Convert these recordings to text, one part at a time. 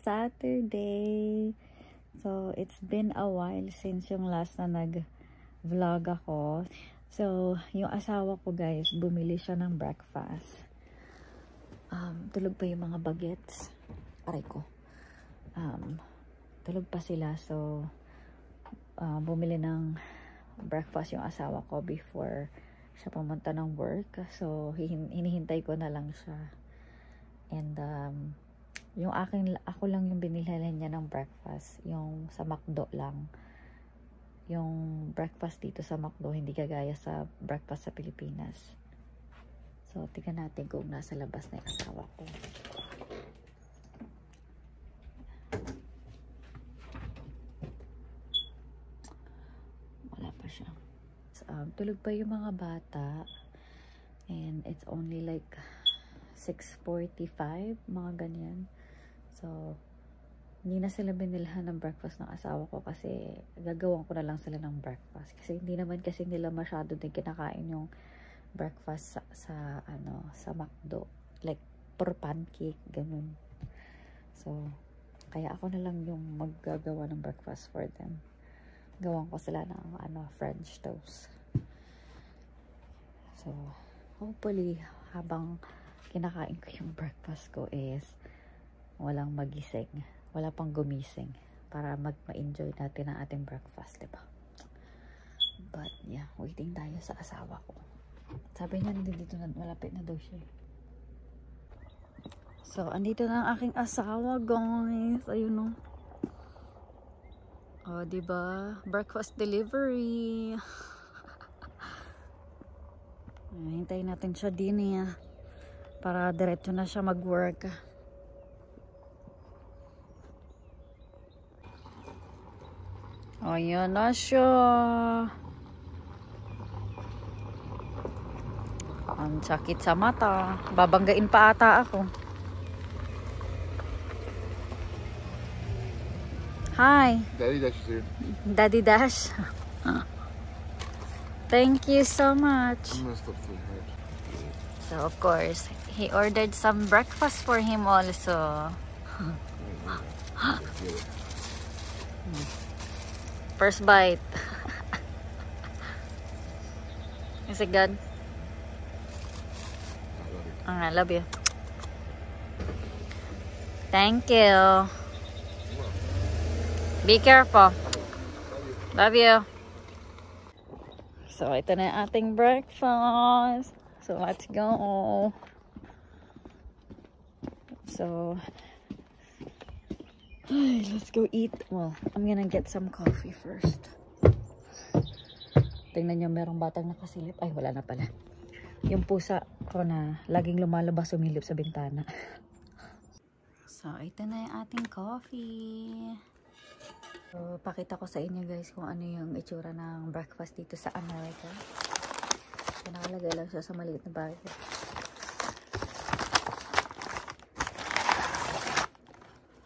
Saturday! So, it's been a while since yung last na nag-vlog ako. So, yung asawa ko guys, bumili siya ng breakfast. Tulog pa yung mga bagets. Aray ko. Tulog pa sila. So, bumili ng breakfast yung asawa ko before siya pumunta ng work. So, hinihintay ko na lang siya. And, ako lang yung binilhan niya ng breakfast. Yung sa McDo lang. Yung breakfast dito sa McDo, hindi kagaya sa breakfast sa Pilipinas. So, tingnan natin kung nasa labas na yung asawa ko. Wala pa siya. Tulog pa yung mga bata. And it's only like 6:45, mga ganyan. So, hindi na sila binilhan ng breakfast ng asawa ko kasi gagawan ko na lang sila ng breakfast. Kasi hindi naman kasi nila masyado din kinakain yung breakfast sa McDo. Like, per pancake, ganun. So, kaya ako na lang yung maggagawa ng breakfast for them. Gawan ko sila ng French toast. So, hopefully, habang kinakain ko yung breakfast ko is walang magising. Wala pang gumising. Para ma-enjoy natin ang ating breakfast, diba? But, yeah, waiting tayo sa asawa ko. Sabi niya, dito na, malapit na daw siya. So, andito na ang aking asawa, guys. Ayun, no. Oh, diba? Breakfast delivery. Hintayin natin siya din para diretso na siya mag-work. Ayan na siya. Ang sakit sa mata. Babanggain pa ata ako. Hi. Daddy Dash is here. Daddy Dash. Thank you so much. I'm gonna stop so hard. So, of course, he ordered some breakfast for him also. First bite. Is it good? I love you. Thank you. Be careful. Love you. So, ito na yung ating breakfast. So, let's go. So, let's go eat. Well, I'm gonna get some coffee first. Tingnan nyo, merong batang nakasilip. Ay, wala na pala. Yung pusa ko na laging lumalabas, sumilip sa bintana. So, ito na yung ating coffee. So, pakita ko sa inyo guys kung ano yung itsura ng breakfast dito sa America. So, nakalagay lang siya sa maliit na bag.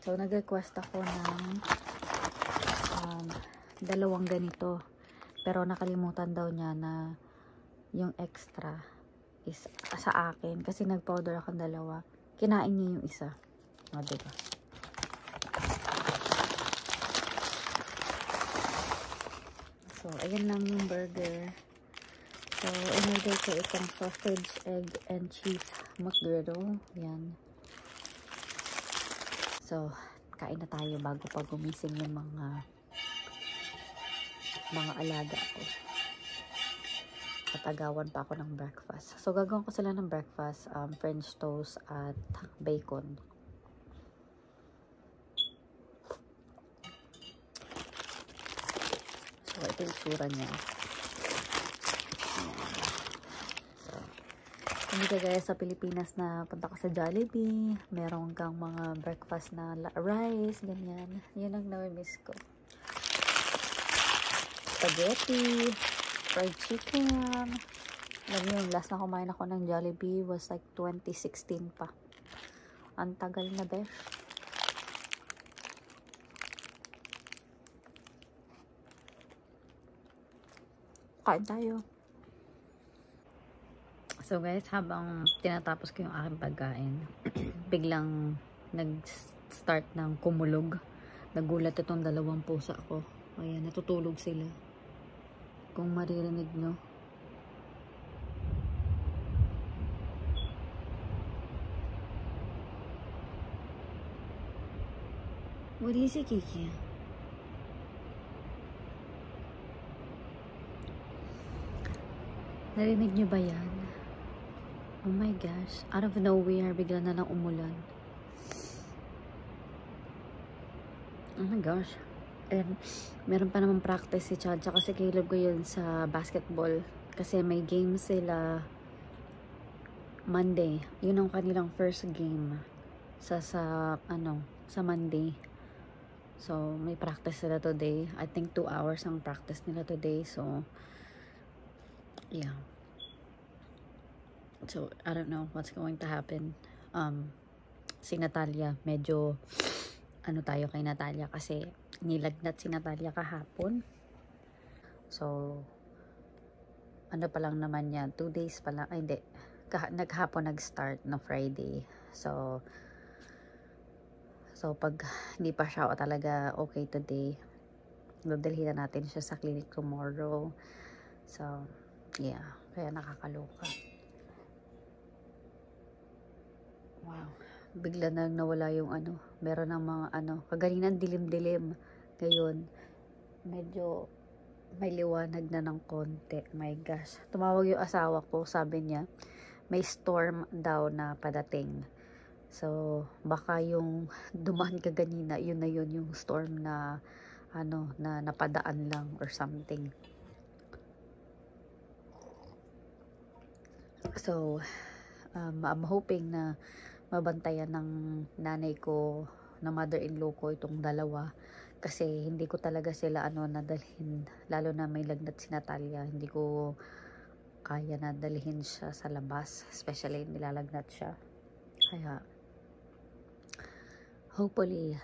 So, nag-request ako ng dalawang ganito. Pero nakalimutan daw niya na yung extra is sa akin. Kasi nag-powder ako ng dalawa. Kinain niya yung isa. O, diba? So, ayan lang yung burger. So, in-order ko itong sausage, egg, and cheese McGriddle. Yan. So, kain na tayo bago pa gumising yung mga alaga ko. At agawan pa ako ng breakfast. So, gagawin ko sila ng breakfast, French toast at bacon. So, ito yung tsura niya. So, hindi kagaya sa Pilipinas na punta ka sa Jollibee, meron kang mga breakfast na rice, ganyan. Yun ang nami-miss ko. Spaghetti, fried chicken. Alam mo yung last na kumain ako ng Jollibee was like 2016 pa. Ang tagal na, besh. Kain tayo. So guys, habang tinatapos ko yung aking pagkain, biglang start ng kumulog. Nagulat itong dalawang pusa ko. Ayan, natutulog sila. Kung maririnig nyo. What is it, Kiki? Narinig nyo ba yan? Oh my gosh. Out of nowhere, bigla na lang umulan. Oh my gosh. And meron pa naman practice si Chad tsaka si Caleb ngayon sa basketball. Kasi may game sila Monday. Yun ang kanilang first game sa Monday. So, may practice sila today. I think 2 hours ang practice nila today. So, yeah. So, I don't know what's going to happen. Si Natalia, medyo tayo kay Natalia kasi nilagnat si Natalia kahapon. So, pa lang naman yan. 2 days pa lang. Ay, hindi. Naghapon nag-start na Friday. So, pag hindi pa siya talaga okay today, dadalhin na natin siya sa clinic tomorrow. So, yeah. Kaya nakakaloka. Wow. Bigla na nawala yung meron ng mga kagalingan dilim-dilim. Ngayon, medyo may liwanag na ng konti. My gosh. Tumawag yung asawa ko, sabi niya, may storm daw na padating. So, baka yung dumaan kaganina, yun na yun yung storm na na napadaan lang or something. So, I'm hoping na mabantayan ng nanay ko, na mother-in-law ko itong dalawa. Kasi hindi ko talaga sila nadalhin. Lalo na may lagnat si Natalia. Hindi ko kaya na dalhin siya sa labas. Especially nilalagnat siya. Kaya, hopefully,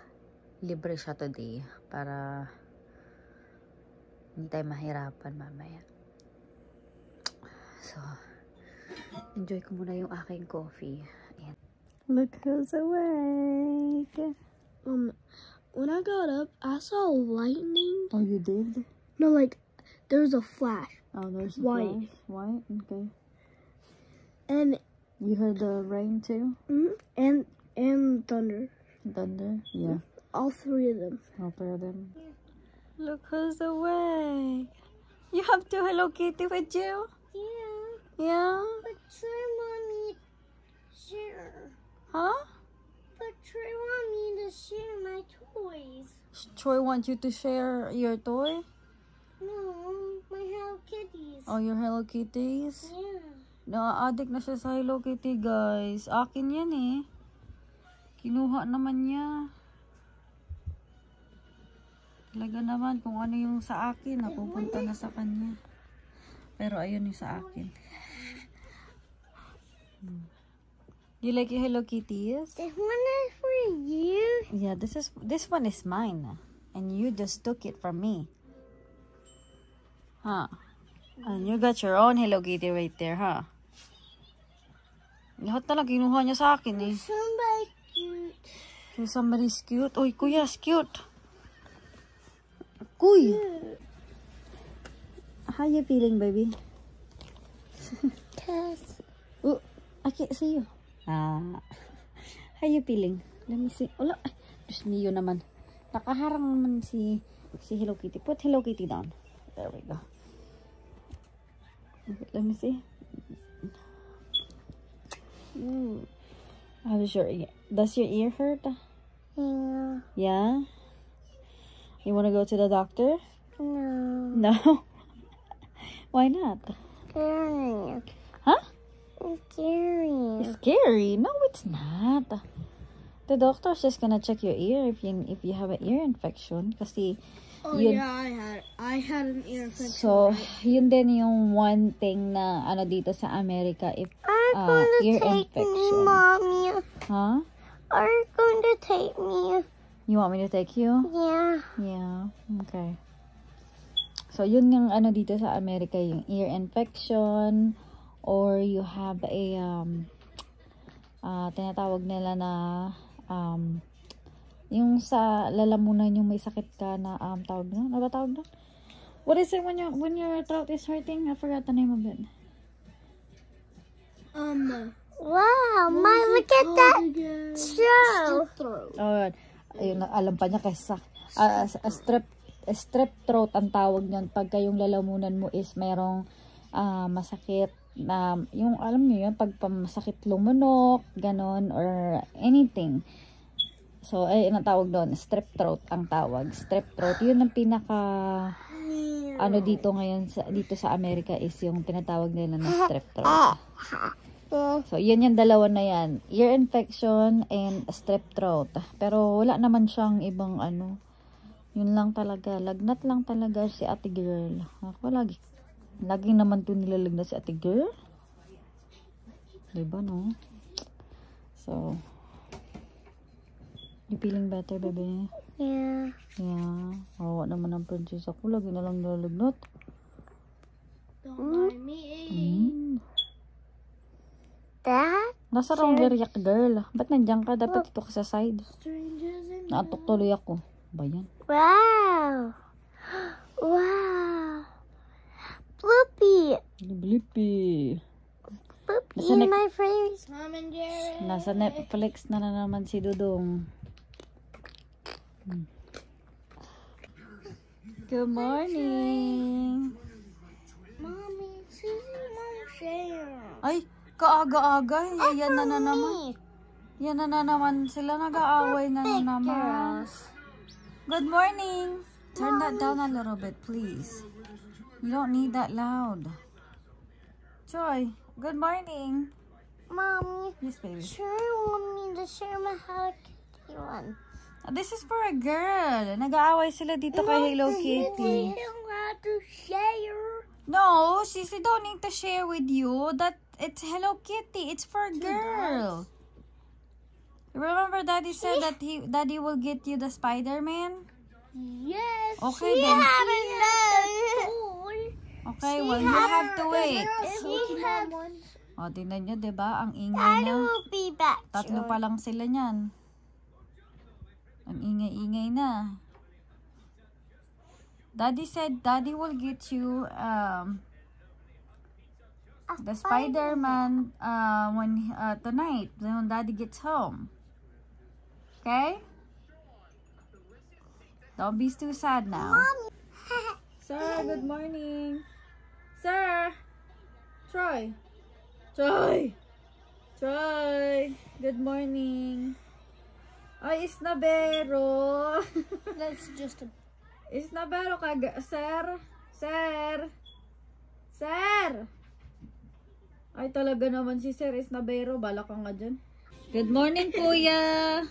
libre siya today para hindi tayo mahirapan mamaya. So, enjoy ko muna yung aking coffee. Ayan. Look who's awake! When I got up, I saw lightning. Oh, you did? No, like, there's a flash. Oh, there's a White. flash. White? Okay. And You heard the rain too? and thunder. Thunder? Yeah. All 3 of them. All 3 of them. Look who's awake! You have 2 Hello Kitty with you? Yeah. Yeah? But Trey want me to share. Huh? But Trey want me to share my toys. Troy wants you to share your toy? No, my Hello Kitties. Oh, your Hello Kitties? Yeah. Na-addict na siya sa Hello Kitty, guys. Akin yan eh. Kinuha naman niya. Talaga naman, kung ano yung sa akin, napupunta na sa kanya. Pero ayun yung sa akin. You like your Hello Kitties? This one is for you. Yeah, this one is mine. And you just took it from me. Huh? And you got your own Hello Kitty right there, huh? Lahat na lang kinuha niya sa akin eh. Somebody cute. So somebody's cute. Uy, kuya's cute. Kuy! How you feeling, baby? Cause Oh, I can't see you. How you feeling? Let me see. Wala. Ay, Diyos mio naman. Nakaharang naman si Hello Kitty. Put Hello Kitty down. There we go. Let me see. How does your ear? Does your ear hurt? yeah. Yeah? You want to go to the doctor? No. No? Why not? Scary. Huh? It's scary. It's scary. No, it's not. The doctor's just gonna check your ear if you have an ear infection. Kasi Oh yun, yeah, I had an ear infection. so, yun din yung one thing na dito sa America if Are going to ear take me, infection. Mommy? Huh? Are you going to take me? You want me to take you? Yeah. Yeah. Okay. So, yun yung dito sa America, yung ear infection or you have a tinatawag nila na Yung sa lalamunan yung may sakit ka na tawag na? Ano ba tawag na? What is it when your throat is hurting? I forgot the name of it. Wow, look at that show. Oh, ayun, alam pa niya kaysa strep throat ang tawag niyan pagka yung lalamunan mo is merong masakit na yung alam niyo yun pag masakit lumunok, ganon or anything. So ay ang tawag doon, strep throat ang tawag. Strep throat, yun ang pinaka ano dito ngayon dito sa Amerika is yung tinatawag nila na strep throat. So yun yung dalawa na yan, ear infection and strep throat. Pero wala naman siyang ibang ano. Yun lang talaga, lagnat lang talaga si ate girl. Ako lagi naman to nilalagnat si ate girl. Diba no? So you feeling better, baby? Yeah. Yeah. Awa naman ang princess ako. Lagi na lang nilalagnat. Don't mind me. That? Nasa wrong yak girl. Ba't nandiyan ka? Dapat dito ka sa side. Naatok tuloy ako. Ba yan? Wow. Wow. Bloopy. Blippi. Bloopy Nasa in my face. Tom and Jerry. Nasa Netflix na naman si Dudong. Good morning. Mommy, Susie won't share. Ay, kaaga-aga. Yan na naman. Yan na naman. Sila nag-aaway na naman. Good morning. Turn that down a little bit, please. You don't need that loud. Joy, good morning. Mommy, Yes, baby. sure want me to share my Hello Kitty one. This is for a girl. Nag-aaway sila dito kay Hello Kitty. You don't have to share. No, Sissy don't need to share with you. That it's Hello Kitty. It's for a girl. Remember Daddy said that Daddy will get you the Spider-Man? Yes. Okay, she then. haven't done. Okay, well, you have to wait. She had. O, tingnan nyo, diba? Ang ingay Daddy niya. will be back. Tatlo pa lang sila niyan. Ang ingay-ingay na. Daddy said Daddy will get you the Spider-Man when tonight when Daddy gets home. Okay? Don't be too sad now. Sir, good morning. Sir. Troy. Good morning. Ay, Isnabero. That's just a. Isnabero ka, sir. Ay, talaga naman si Sir Isnabero. Bala ka nga dyan. Good morning, Kuya.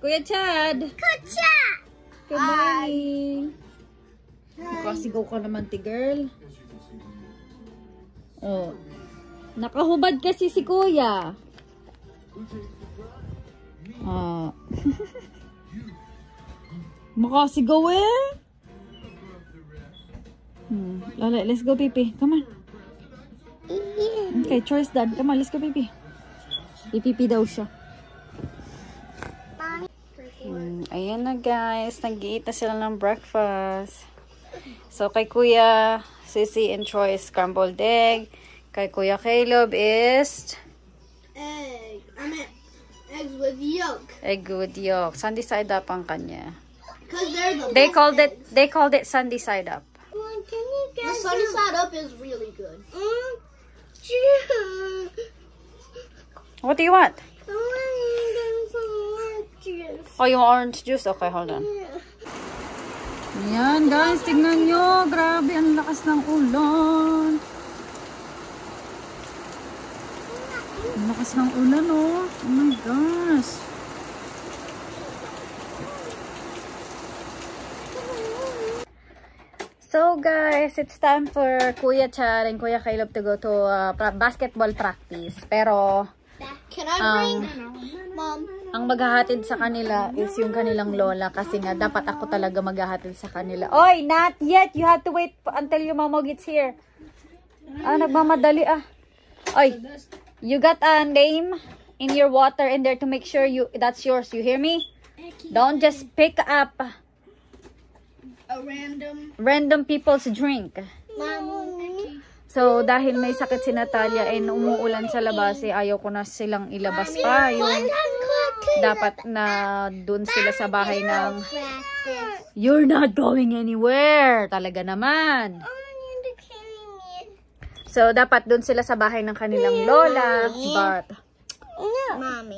Kuya Chad. Kucha. Good morning. Nakasigaw ka naman, ti girl. Oh. Nakahubad kasi si Kuya. Makasigaw eh. Lala, let's go, Pipi. Come on. Okay, chores done. Come on, let's go, Pipi. Pipi daw siya. Ayan na, guys. Nag-eat na sila ng breakfast. So, kay Kuya Sissy and Troy, scrambled egg. Kay Kuya Caleb is Egg. I meant eggs with yolk. egg with yolk. Sunday side up ang kanya. Cause they're the. They called it Sunday side up. Can you get the sunny side up is really good. What do you want? I want to get some orange juice. Oh, you want orange juice? Okay, hold on. Ayan, guys. Tignan nyo. Grabe, ang lakas ng ulan. Ang lakas ng ulan, oh. Oh my gosh. So, guys, it's time for Kuya Chad and Kuya Caleb to go to basketball practice. Pero, Can I bring Mom? ang maghahatid sa kanila is yung kanilang lola kasi nga dapat ako talaga maghahatid sa kanila. Oy, not yet. You have to wait until your mama gets here. Nagmamadali Oy, you got a name in your water in there to make sure that's yours. You hear me? Don't just pick up A random people's drink. So, dahil may sakit si Natalia and umuulan sa labas, eh, ayaw ko na silang ilabas pa. Yung dapat na dun sila sa bahay ng "You're not going anywhere." Talaga naman. So, dapat dun sila sa bahay ng kanilang lola. But,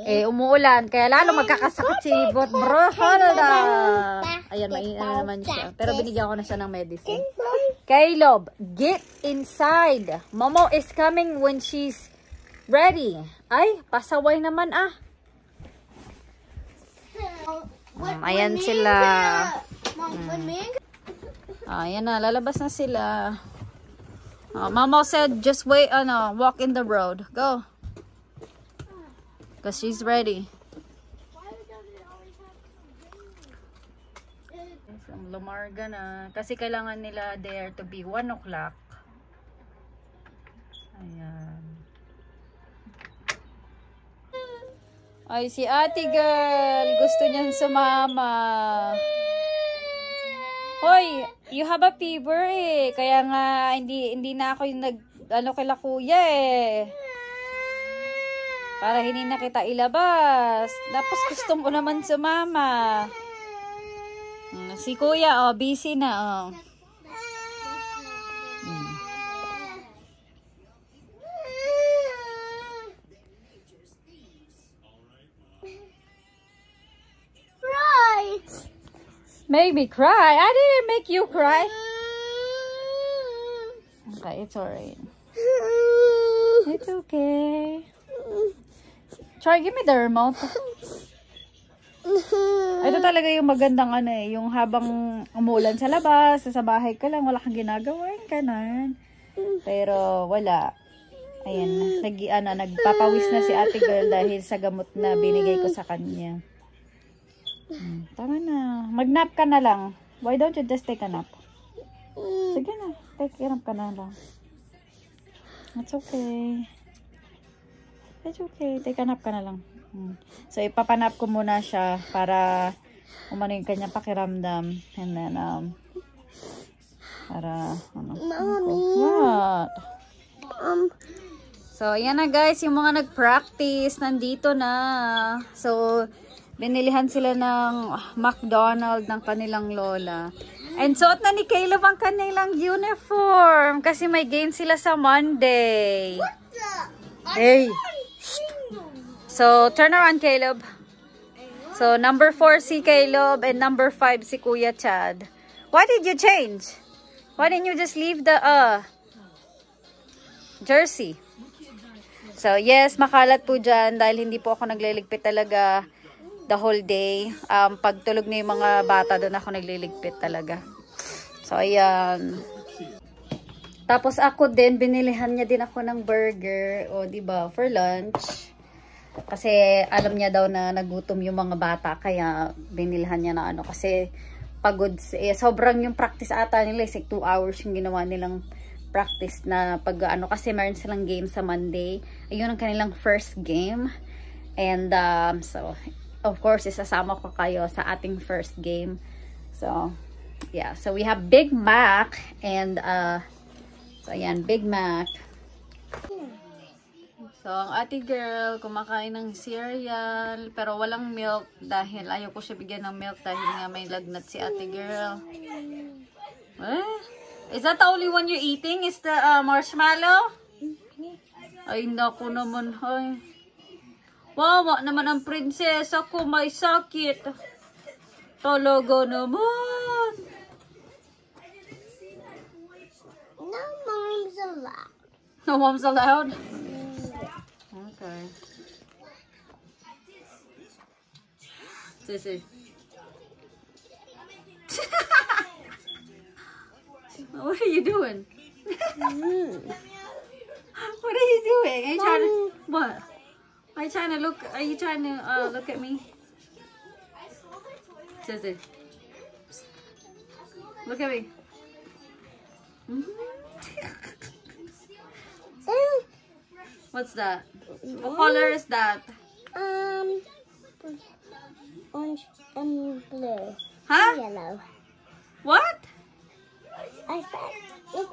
eh, umuulan. Kaya lalo magkakasakit si Bro Halada. Ayan, mainit naman siya. Pero binigyan ko na siya ng medicine. Caleb, get inside. Momo is coming when she's ready. Ay, pasaway naman ah. Ayan sila. Ayan na, lalabas na sila. Mama said, just wait, walk in the road. Go. Because she's ready. Lumarga na. Kasi kailangan nila there to be 1 o'clock. Ayan. Ay, si ate girl. Gusto niyan sumama. Hoy, you have a fever eh. Kaya nga, hindi na ako yung kila kuya eh. Para hindi na kita ilabas. Tapos gusto mo naman sumama. Si kuya, oh, busy na, oh. Cry. Maybe cry. I didn't make you cry. Okay, it's alright. It's okay. Try, give me the remote. Ito talaga yung magandang yung habang umulan sa labas, sa bahay ka lang, wala kang ginagawa, kanan. Pero wala. Ayan, nagpapawis na si ate girl dahil sa gamot na binigay ko sa kanya. Tama na. Mag-nap ka na lang. Why don't you just take a nap? Sige na, take a nap ka na lang. It's okay. It's okay, take a nap ka na lang. So, ipapanap ko muna siya para umano yung kanyang pakiramdam. And then, para, what? So, ayan na guys, yung mga nag-practice, nandito na. So, binilihan sila ng McDonald's ng kanilang lola. And suot na ni Caleb ang kanilang uniform kasi may game sila sa Monday. Hey! So, turn around, Caleb. So, number 4 si Caleb and number 5 si Kuya Chad. Why did you change? Why didn't you just leave the jersey? So, yes, makalat po dyan dahil hindi po ako nagliligpit talaga the whole day. Pagtulog na yung mga bata, doon ako nagliligpit talaga. So, ayan. Tapos ako din, binilihan niya din ako ng burger, o diba, for lunch. Kasi alam niya daw na nagutom yung mga bata, kaya binilhan niya na kasi pagod. Sobrang yung practice ata nila, like 2 hours yung ginawa nilang practice na kasi meron silang game sa Monday. Ayun ang kanilang first game. And so, of course, isasama ko kayo sa ating first game. So, yeah. So, we have Big Mac and so, ayan, Big Mac. So, ang ate girl, kumakain ng cereal, pero walang milk dahil ayaw ko siya bigyan ng milk dahil nga may lagnat si ate girl. Is that the only one you're eating? Is the marshmallow? Ay, naku naman. Ay. Wawa naman ang prinsesa ko, may sakit. Talaga naman. No mom's allowed. No mom's allowed? Okay. Sissy. What are you doing? What are you doing? Are you trying to what? Are you trying to look? Are you trying to look at me? Sissy. Look at me. What's that? What color is that? Orange. Blue. Huh? Yellow. What? I said it's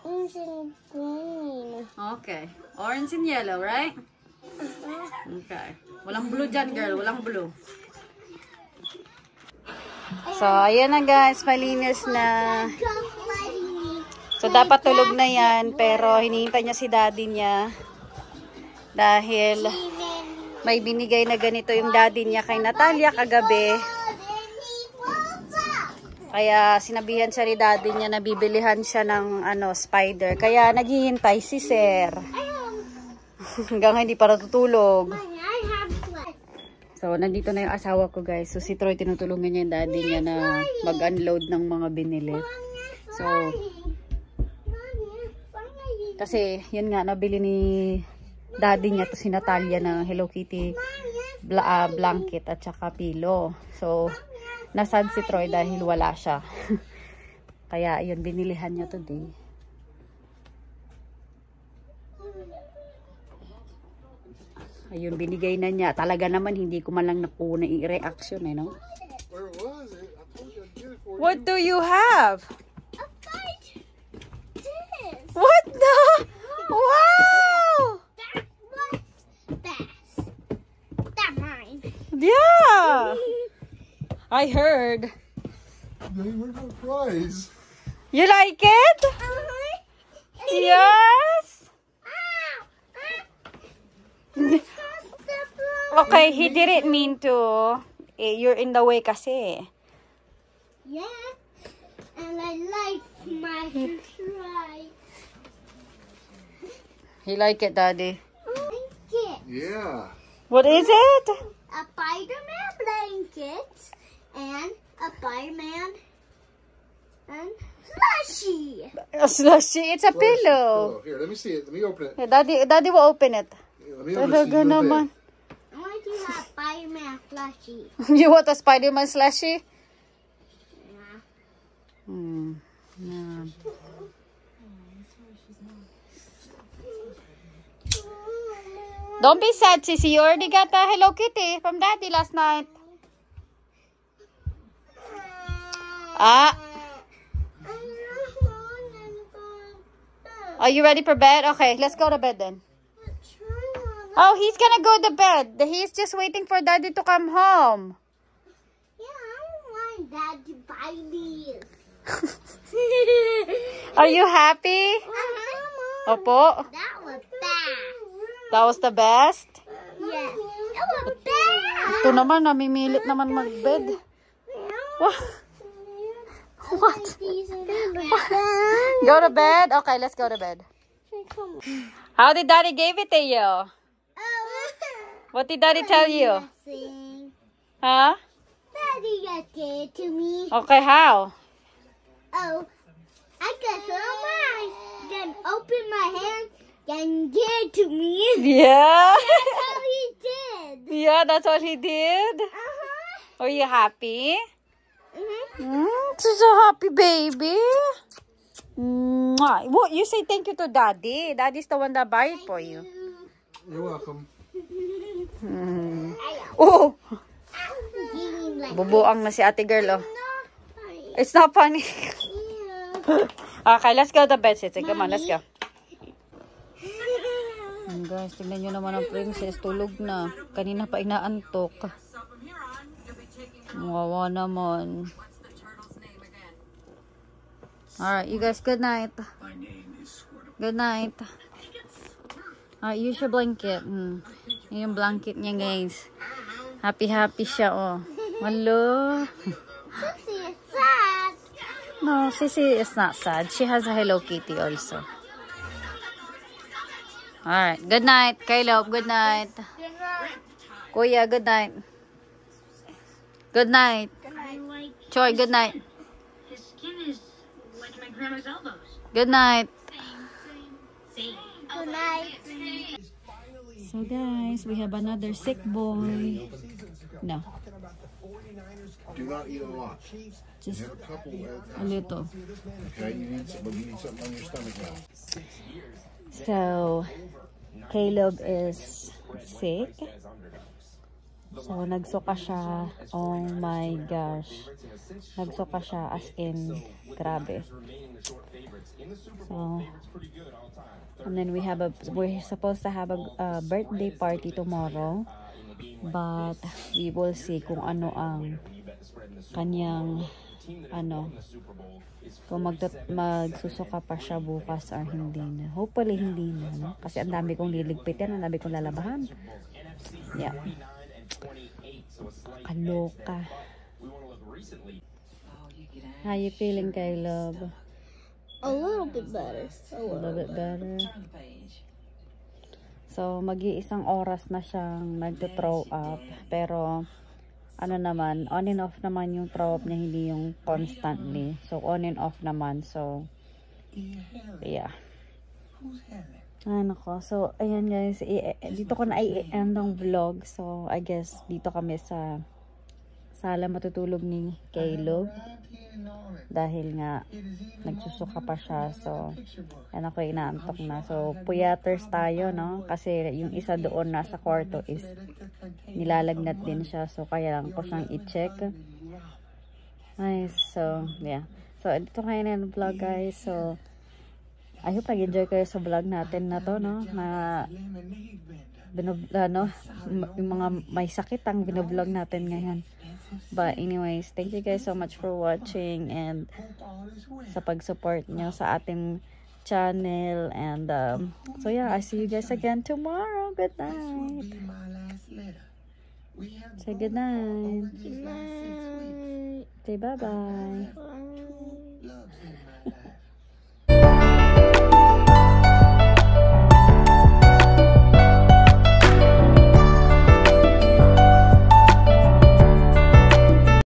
orange and green. Okay. Orange and yellow, right? Okay. Walang blue dyan, girl. Walang blue. So, ayan na guys. Malinis na. So, dapat tulog na yan. Pero, hinihintay niya si daddy niya. Dahil, may binigay na ganito yung daddy niya kay Natalia kagabi. Kaya, sinabihan siya ni daddy niya na bibilihan siya ng spider. Kaya, naghihintay si Sir. Hanggang hindi para tutulog. So, nandito na yung asawa ko guys. So, si Troy tinutulungan niya yung daddy niya na mag-unload ng mga binili. So, kasi, yun nga, nabili ni daddy niya to si Natalia ng Hello Kitty blanket at saka pillow. So, nasad si Troy dahil wala siya. Kaya, yun, binilihan niya today. Ayun, binigay na niya. Talaga naman, hindi ko man lang nakuha yung reaction, no? Where was it? I told you I'd get it for you. What do you have? A fight. This. What the? Wow! That's that mine. Yeah! I heard. They were no prize. You like it? Yes? Okay, he didn't mean to. You're in the way kasi. Yeah, and I like my try. He like it, Daddy. Blanket. Yeah. What is it? A Spider-Man blanket and a Spider-Man and slushy. A slushy. It's a pillow. Here, let me see it. Let me open it. Yeah, Daddy will open it. Let me open it. Talaga naman. I want to have Spider-Man slushy. You want a Spider-Man slushy? Yeah. Yeah. Don't be sad, Sissy. You already got a Hello Kitty from Daddy last night. Ah. Are you ready for bed? Okay, let's go to bed then. Oh, he's gonna go to bed. He's just waiting for Daddy to come home. Yeah, I want Dad to buy these. Are you happy? Opo. That was bad. That was the best? Yeah, that was bad. Ito naman, namimilit naman mag-bed. What? What? Go to bed? Okay, let's go to bed. How did Daddy give it to you? What did Daddy tell you? Huh? Daddy got it to me. Okay, how? Oh, I got so much. Then open my hand and give it to me. Yeah? That's how he did. Yeah, that's what he did? Uh-huh. Are you happy? Mm-hmm. Such a happy baby. Mwah. What? You say thank you to Daddy. Daddy's the one that buy it for you. You're welcome. Oh! Like, Bubuang na si ate girl, oh. no, It's not funny. yeah. Okay, let's go to bed, Sissy. Come on, let's go. Guys, tingnan nyo naman ang princess. Tulog na. Kanina pa inaantok. Wawa naman. Alright, you guys, good night. Good night. Alright, use your blanket. Yun yung blanket niya, guys. Happy siya, oh. Hello. Sissy is sad. No, Sissy is not sad. She has a Hello Kitty also. Alright, good night. Caleb, good night. Kuya, good night. Good night. Choi, good night. His skin is like my grandma's elbows. Good night. Same. Good night. So guys, we have another sick boy. No, Do not eat a lot. just Have a couple a little. Okay, you need something on your stomach now. So, Caleb is sick. So, nagsuka siya. Oh my gosh. Nagsuka siya as in, grabe. So, and then we're supposed to have a birthday party tomorrow. But, we will see kung ano ang kanyang, kung magsusuka pa siya bukas or hindi na. Hopefully, hindi na, no? Kasi ang dami kong liligpitin, ang dami kong lalabahan. Yeah. Kaloka. How you feeling, Caleb? A little bit better. A little bit better. So, mag-iisang oras na siyang nagto-throw up. Pero, ano naman, on and off naman yung throw up niya, hindi yung constantly. So, on and off naman. So, yeah. Ay, nako. So, ayan guys. Dito ko na i-end ang vlog. So, I guess, dito kami sa sala matutulog ni Caleb. Dahil nga, nagsusuka pa siya. So, yan ako inaantok na. So, puyaters tayo, no? Kasi yung isa doon nasa kwarto is nilalagnat din siya. So, kaya lang ko siyang i-check. Nice. So, yeah. So, dito kayo na yung vlog, guys. So, I hope nag-enjoy kayo sa vlog natin na to, no? Na, yung mga may sakit ang binoblog natin ngayon. But anyways, thank you guys so much for watching and sa pag-support nyo sa ating channel. And so yeah, I see you guys again tomorrow. Good night. Say good night. Good night. Say bye-bye. Bye.